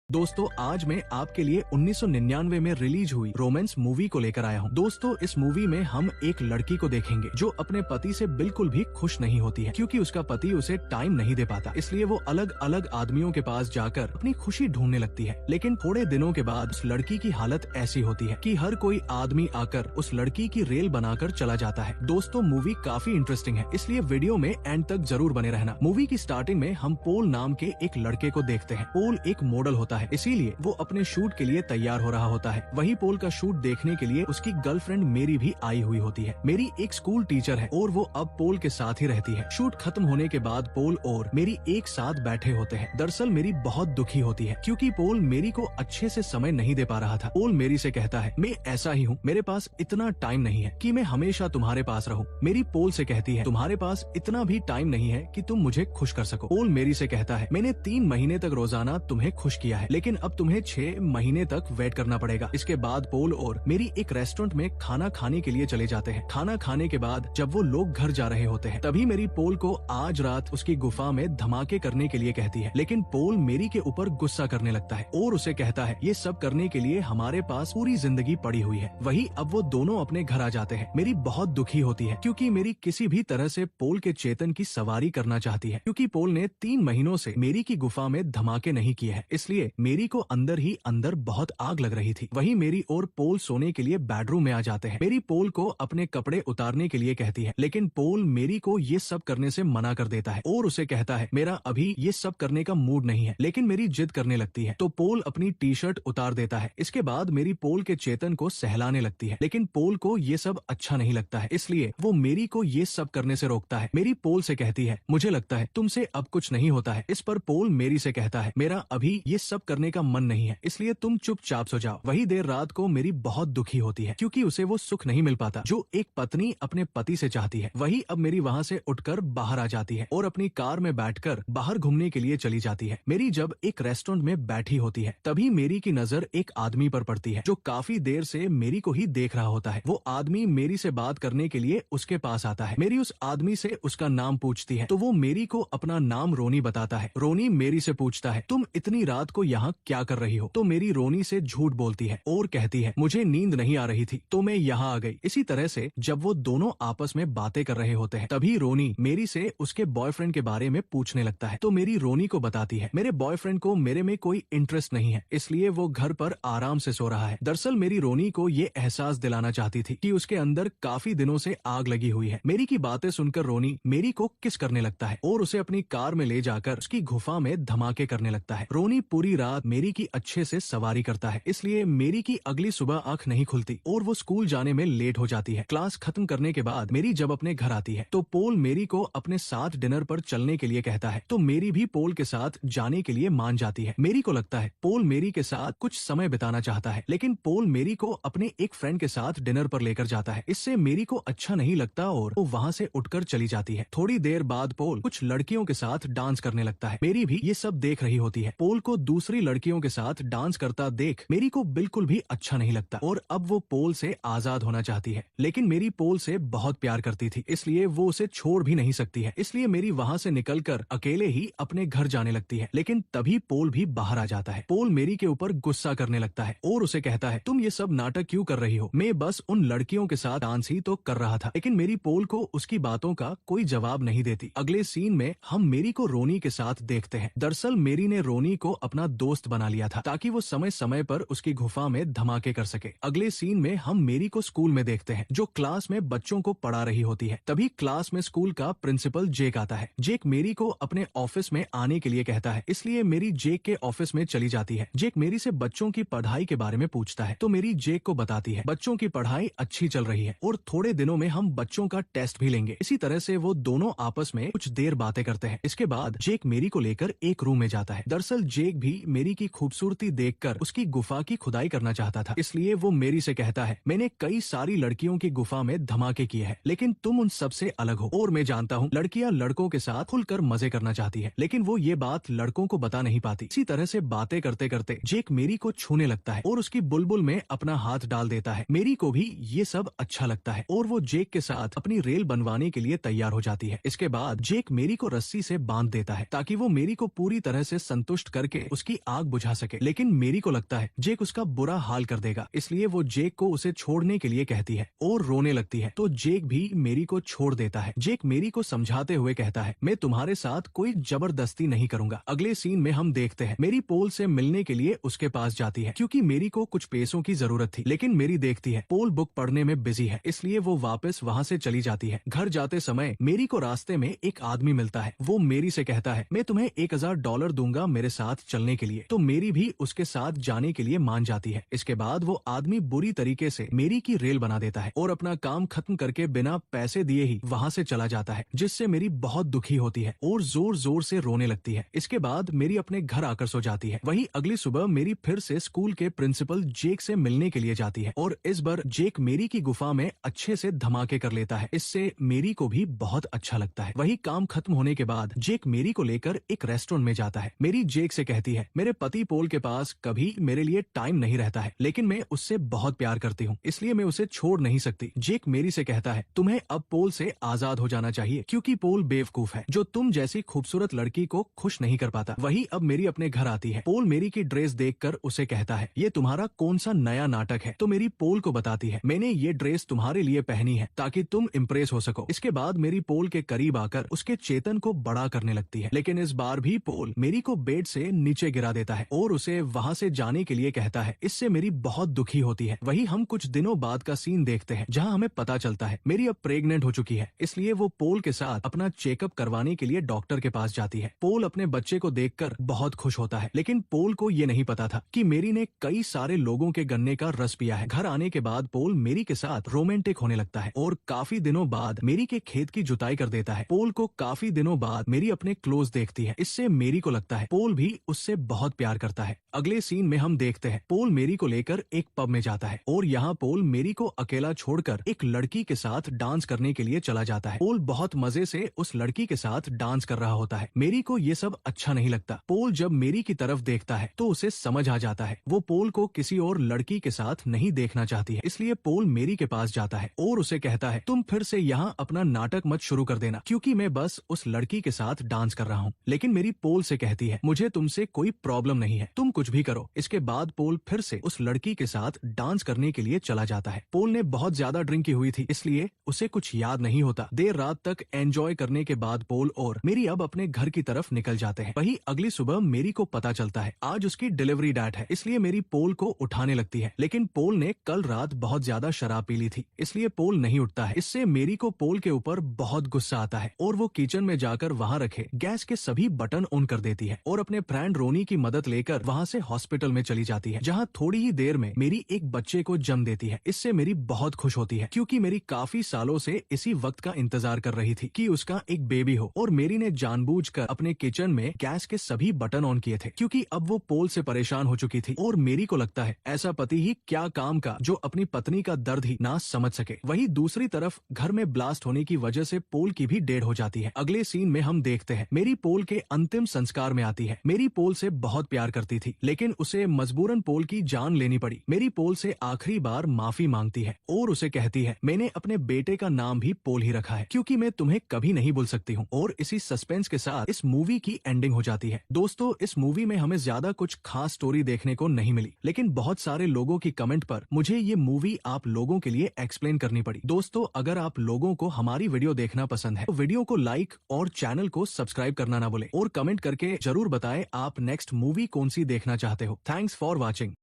दोस्तों आज मैं आपके लिए 1999 में रिलीज हुई रोमांस मूवी को लेकर आया हूँ। दोस्तों इस मूवी में हम एक लड़की को देखेंगे जो अपने पति से बिल्कुल भी खुश नहीं होती है क्योंकि उसका पति उसे टाइम नहीं दे पाता। इसलिए वो अलग अलग आदमियों के पास जाकर अपनी खुशी ढूंढने लगती है। लेकिन थोड़े दिनों के बाद उस लड़की की हालत ऐसी होती है कि हर कोई आदमी आकर उस लड़की की रेल बनाकर चला जाता है। दोस्तों मूवी काफी इंटरेस्टिंग है, इसलिए वीडियो में एंड तक जरूर बने रहना। मूवी की स्टार्टिंग में हम पोल नाम के एक लड़के को देखते हैं। पोल एक मॉडल होता है, इसीलिए वो अपने शूट के लिए तैयार हो रहा होता है। वही पोल का शूट देखने के लिए उसकी गर्लफ्रेंड मेरी भी आई हुई होती है। मेरी एक स्कूल टीचर है और वो अब पोल के साथ ही रहती है। शूट खत्म होने के बाद पोल और मेरी एक साथ बैठे होते हैं। दरअसल मेरी बहुत दुखी होती है क्योंकि पोल मेरी को अच्छे से समय नहीं दे पा रहा था। पोल मेरी से कहता है, मैं ऐसा ही हूँ, मेरे पास इतना टाइम नहीं है कि मैं हमेशा तुम्हारे पास रहूँ। मेरी पोल से कहती है, तुम्हारे पास इतना भी टाइम नहीं है कि तुम मुझे खुश कर सको। पोल मेरी से कहता है, मैंने 3 महीने तक रोजाना तुम्हें खुश किया है, लेकिन अब तुम्हें 6 महीने तक वेट करना पड़ेगा। इसके बाद पोल और मेरी एक रेस्टोरेंट में खाना खाने के लिए चले जाते हैं। खाना खाने के बाद जब वो लोग घर जा रहे होते हैं तभी मेरी पोल को आज रात उसकी गुफा में धमाके करने के लिए कहती है। लेकिन पोल मेरी के ऊपर गुस्सा करने लगता है और उसे कहता है, ये सब करने के लिए हमारे पास पूरी जिंदगी पड़ी हुई है। वही अब वो दोनों अपने घर आ जाते हैं। मेरी बहुत दुखी होती है क्योंकि मेरी किसी भी तरह से पोल के चेतन की सवारी करना चाहती है, क्योंकि पोल ने 3 महीनों से मेरी की गुफा में धमाके नहीं किए हैं। इसलिए मेरी को अंदर ही अंदर बहुत आग लग रही थी। वही मेरी और पोल सोने के लिए बेडरूम में आ जाते हैं। मेरी पोल को अपने कपड़े उतारने के लिए कहती है, लेकिन पोल मेरी को ये सब करने से मना कर देता है और उसे कहता है, मेरा अभी ये सब करने का मूड नहीं है। लेकिन मेरी जिद करने लगती है तो पोल अपनी टी शर्ट उतार देता है। इसके बाद मेरी पोल के चेतन को सहलाने लगती है, लेकिन पोल को ये सब अच्छा नहीं लगता है, इसलिए वो मेरी को ये सब करने से रोकता है। मेरी पोल से कहती है, मुझे लगता है तुमसे अब कुछ नहीं होता है। इस पर पोल मेरी से कहता है, मेरा अभी ये सब करने का मन नहीं है, इसलिए तुम चुपचाप सो जाओ। वही देर रात को मेरी बहुत दुखी होती है क्योंकि उसे वो सुख नहीं मिल पाता जो एक पत्नी अपने पति से चाहती है। वही अब मेरी वहाँ से उठकर बाहर आ जाती है और अपनी कार में बैठकर बाहर घूमने के लिए चली जाती है। मेरी जब एक रेस्टोरेंट में बैठी होती है तभी मेरी की नजर एक आदमी पर पड़ती है जो काफी देर से मेरी को ही देख रहा होता है। वो आदमी मेरी से बात करने के लिए उसके पास आता है। मेरी उस आदमी से उसका नाम पूछती है तो वो मेरी को अपना नाम रोनी बताता है। रोनी मेरी से पूछता है, तुम इतनी रात को यहाँ क्या कर रही हो? तो मेरी रोनी से झूठ बोलती है और कहती है, मुझे नींद नहीं आ रही थी तो मैं यहाँ आ गई। इसी तरह से जब वो दोनों आपस में बातें कर रहे होते हैं तभी रोनी मेरी से उसके बॉयफ्रेंड के बारे में पूछने लगता है। तो मेरी रोनी को बताती है, मेरे बॉयफ्रेंड को मेरे में कोई इंटरेस्ट नहीं है, इसलिए वो घर पर आराम से सो रहा है। दरअसल मेरी रोनी को ये एहसास दिलाना चाहती थी कि उसके अंदर काफी दिनों से आग लगी हुई है। मेरी की बातें सुनकर रोनी मेरी को किस करने लगता है और उसे अपनी कार में ले जाकर उसकी गुफा में धमाके करने लगता है। रोनी पूरी रात मेरी की अच्छे से सवारी करता है, इसलिए मेरी की अगली सुबह आंख नहीं खुलती और वो स्कूल जाने में लेट हो जाती है। क्लास खत्म करने के बाद मेरी जब अपने घर आती है तो पोल मेरी को अपने साथ डिनर पर चलने के लिए कहता है, तो मेरी भी पोल के साथ जाने के लिए मान जाती है। मेरी को लगता है पोल मेरी के साथ कुछ समय बिताना चाहता है, लेकिन पोल मेरी को अपने एक फ्रेंड के साथ डिनर पर लेकर जाता है। इससे मेरी को अच्छा नहीं लगता और वो वहाँ से उठकर चली जाती है। थोड़ी देर बाद पोल कुछ लड़कियों के साथ डांस करने लगता है। मेरी भी ये सब देख रही होती है। पोल को दूसरी लड़कियों के साथ डांस करता देख मेरी को बिल्कुल भी अच्छा नहीं लगता और अब वो पोल से आजाद होना चाहती है। लेकिन मेरी पोल से बहुत प्यार करती थी, इसलिए वो उसे छोड़ भी नहीं सकती है। इसलिए मेरी वहाँ से निकलकर अकेले ही अपने घर जाने लगती है। लेकिन तभी पोल भी बाहर आ जाता है। पोल मेरी के ऊपर गुस्सा करने लगता है और उसे कहता है, तुम ये सब नाटक क्यों कर रही हो? मैं बस उन लड़कियों के साथ डांस ही तो कर रहा था। लेकिन मेरी पोल को उसकी बातों का कोई जवाब नहीं देती। अगले सीन में हम मेरी को रोनी के साथ देखते हैं। दरअसल मेरी ने रोनी को अपना दोस्त बना लिया था ताकि वो समय समय पर उसकी गुफा में धमाके कर सके। अगले सीन में हम मेरी को स्कूल में देखते हैं जो क्लास में बच्चों को पढ़ा रही होती है। तभी क्लास में स्कूल का प्रिंसिपल जेक आता है। जेक मेरी को अपने ऑफिस में आने के लिए कहता है, इसलिए मेरी जेक के ऑफिस में चली जाती है। जेक मेरी से बच्चों की पढ़ाई के बारे में पूछता है तो मेरी जेक को बताती है, बच्चों की पढ़ाई अच्छी चल रही है और थोड़े दिनों में हम बच्चों का टेस्ट भी लेंगे। इसी तरह से वो दोनों आपस में कुछ देर बातें करते हैं। इसके बाद जेक मेरी को लेकर एक रूम में जाता है। दरअसल जेक भी मेरी की खूबसूरती देखकर उसकी गुफा की खुदाई करना चाहता था, इसलिए वो मेरी से कहता है, मैंने कई सारी लड़कियों की गुफा में धमाके किए हैं, लेकिन तुम उन सब से अलग हो और मैं जानता हूँ लड़कियाँ लड़कों के साथ खुलकर मजे करना चाहती है, लेकिन वो ये बात लड़कों को बता नहीं पाती। इसी तरह से बातें करते करते जेक मेरी को छूने लगता है और उसकी बुलबुल में अपना हाथ डाल देता है। मेरी को भी ये सब अच्छा लगता है और वो जेक के साथ अपनी रेल बनवाने के लिए तैयार हो जाती है। इसके बाद जेक मेरी को रस्सी से बांध देता है ताकि वो मेरी को पूरी तरह से संतुष्ट करके उसकी आग बुझा सके, लेकिन मेरी को लगता है जेक उसका बुरा हाल कर देगा, इसलिए वो जेक को उसे छोड़ने के लिए कहती है और रोने लगती है। तो जेक भी मेरी को छोड़ देता है। जेक मेरी को समझाते हुए कहता है, मैं तुम्हारे साथ कोई जबरदस्ती नहीं करूंगा। अगले सीन में हम देखते हैं मेरी पोल से मिलने के लिए उसके पास जाती है क्योंकि मेरी को कुछ पैसों की जरूरत थी, लेकिन मेरी देखती है पोल बुक पढ़ने में बिजी है, इसलिए वो वापस वहाँ से चली जाती है। घर जाते समय मेरी को रास्ते में एक आदमी मिलता है। वो मेरी से कहता है, मैं तुम्हें $1000 दूंगा मेरे साथ चलने के लिए। तो मेरी भी उसके साथ जाने के लिए मान जाती है। इसके बाद वो आदमी बुरी तरीके से मेरी की रेल बना देता है और अपना काम खत्म करके बिना पैसे दिए ही वहाँ से चला जाता है, जिससे मेरी बहुत दुखी होती है और जोर जोर से रोने लगती है। इसके बाद मेरी अपने घर आकर सो जाती है। वहीं अगली सुबह मेरी फिर से स्कूल के प्रिंसिपल जेक से मिलने के लिए जाती है और इस बार जेक मेरी की गुफा में अच्छे से धमाके कर लेता है। इससे मेरी को भी बहुत अच्छा लगता है। वही काम खत्म होने के बाद जेक मेरी को लेकर एक रेस्टोरेंट में जाता है। मेरी जेक से कहती है, मेरे पति पोल के पास कभी मेरे लिए टाइम नहीं रहता है, लेकिन मैं उससे बहुत प्यार करती हूँ, इसलिए मैं उसे छोड़ नहीं सकती। जेक मेरी से कहता है, तुम्हें अब पोल से आजाद हो जाना चाहिए क्योंकि पोल बेवकूफ है जो तुम जैसी खूबसूरत लड़की को खुश नहीं कर पाता। वही अब मेरी अपने घर आती है। पोल मेरी की ड्रेस देखकर उसे कहता है, ये तुम्हारा कौन सा नया नाटक है? तो मेरी पोल को बताती है, मैंने ये ड्रेस तुम्हारे लिए पहनी है ताकि तुम इम्प्रेस हो सको। इसके बाद मेरी पोल के करीब आकर उसके चेतन को बड़ा करने लगती है, लेकिन इस बार भी पोल मेरी को बेड से नीचे गिरा देता है और उसे वहाँ से जाने के लिए कहता है। इससे मेरी बहुत दुखी होती है। वही हम कुछ दिनों बाद का सीन देखते हैं जहाँ हमें पता चलता है मेरी अब प्रेग्नेंट हो चुकी है, इसलिए वो पोल के साथ अपना चेकअप करवाने के लिए डॉक्टर के पास जाती है। पोल अपने बच्चे को देखकर बहुत खुश होता है, लेकिन पोल को ये नहीं पता था कि मेरी ने कई सारे लोगों के गन्ने का रस पिया है। घर आने के बाद पोल मेरी के साथ रोमांटिक होने लगता है और काफी दिनों बाद मेरी के खेत की जुताई कर देता है। पोल को काफी दिनों बाद मेरी अपने क्लोज देखती है, इससे मेरी को लगता है पोल भी उससे बहुत प्यार करता है। अगले सीन में हम देखते हैं पोल मेरी को लेकर एक पब में जाता है और यहाँ पोल मेरी को अकेला छोड़कर एक लड़की के साथ डांस करने के लिए चला जाता है। पोल बहुत मजे से उस लड़की के साथ डांस कर रहा होता है। मेरी को ये सब अच्छा नहीं लगता। पोल जब मेरी की तरफ देखता है तो उसे समझ आ जाता है वो पोल को किसी और लड़की के साथ नहीं देखना चाहती है, इसलिए पोल मेरी के पास जाता है और उसे कहता है, तुम फिर से यहाँ अपना नाटक मत शुरू कर देना क्योंकि मैं बस उस लड़की के साथ डांस कर रहा हूँ। लेकिन मेरी पोल से कहती है, मुझे तुमसे कोई प्रॉब्लम नहीं है, तुम कुछ भी करो। इसके बाद पोल फिर से उस लड़की के साथ डांस करने के लिए चला जाता है। पोल ने बहुत ज्यादा ड्रिंक की हुई थी, इसलिए उसे कुछ याद नहीं होता। देर रात तक एंजॉय करने के बाद पोल और मेरी अब अपने घर की तरफ निकल जाते हैं। वही अगली सुबह मेरी को पता चलता है आज उसकी डिलीवरी डेट है, इसलिए मेरी पोल को उठाने लगती है, लेकिन पोल ने कल रात बहुत ज्यादा शराब पी ली थी, इसलिए पोल नहीं उठता है। इससे मेरी को पोल के ऊपर बहुत गुस्सा आता है और वो किचन में जाकर वहाँ रखे गैस के सभी बटन ऑन कर देती है और अपने फ्रेंड रोनी की मदद लेकर वहाँ से हॉस्पिटल में चली जाती है, जहाँ थोड़ी ही देर में मेरी एक बच्चे को जन्म देती है। इससे मेरी बहुत खुश होती है क्योंकि मेरी काफी सालों से इसी वक्त का इंतजार कर रही थी कि उसका एक बेबी हो, और मेरी ने जानबूझकर अपने किचन में गैस के सभी बटन ऑन किए थे क्योंकि अब वो पोल से परेशान हो चुकी थी और मेरी को लगता है ऐसा पति ही क्या काम का जो अपनी पत्नी का दर्द ही ना समझ सके। वही दूसरी तरफ घर में ब्लास्ट होने की वजह से पोल की भी डेड हो जाती है। अगले सीन में हम देखते हैं मेरी पोल के अंतिम संस्कार में आती है। मेरी पोल से बहुत प्यार करती थी, लेकिन उसे मजबूरन पोल की जान लेनी पड़ी। मेरी पोल से आखिरी बार माफी मांगती है और उसे कहती है, मैंने अपने बेटे का नाम भी पोल ही रखा है क्योंकि मैं तुम्हें कभी नहीं भूल सकती हूँ। और इसी सस्पेंस के साथ इस मूवी की एंडिंग हो जाती है। दोस्तों, इस मूवी में हमें ज्यादा कुछ खास स्टोरी देखने को नहीं मिली, लेकिन बहुत सारे लोगों की कमेंट पर मुझे ये मूवी आप लोगों के लिए एक्सप्लेन करनी पड़ी। दोस्तों, अगर आप लोगों को हमारी वीडियो देखना पसंद है तो वीडियो को लाइक और चैनल को सब्सक्राइब करना ना भूलें और कमेंट करके जरूर बताएं आप नेक्स्ट मूवी कौन सी देखना चाहते हो। Thanks for watching.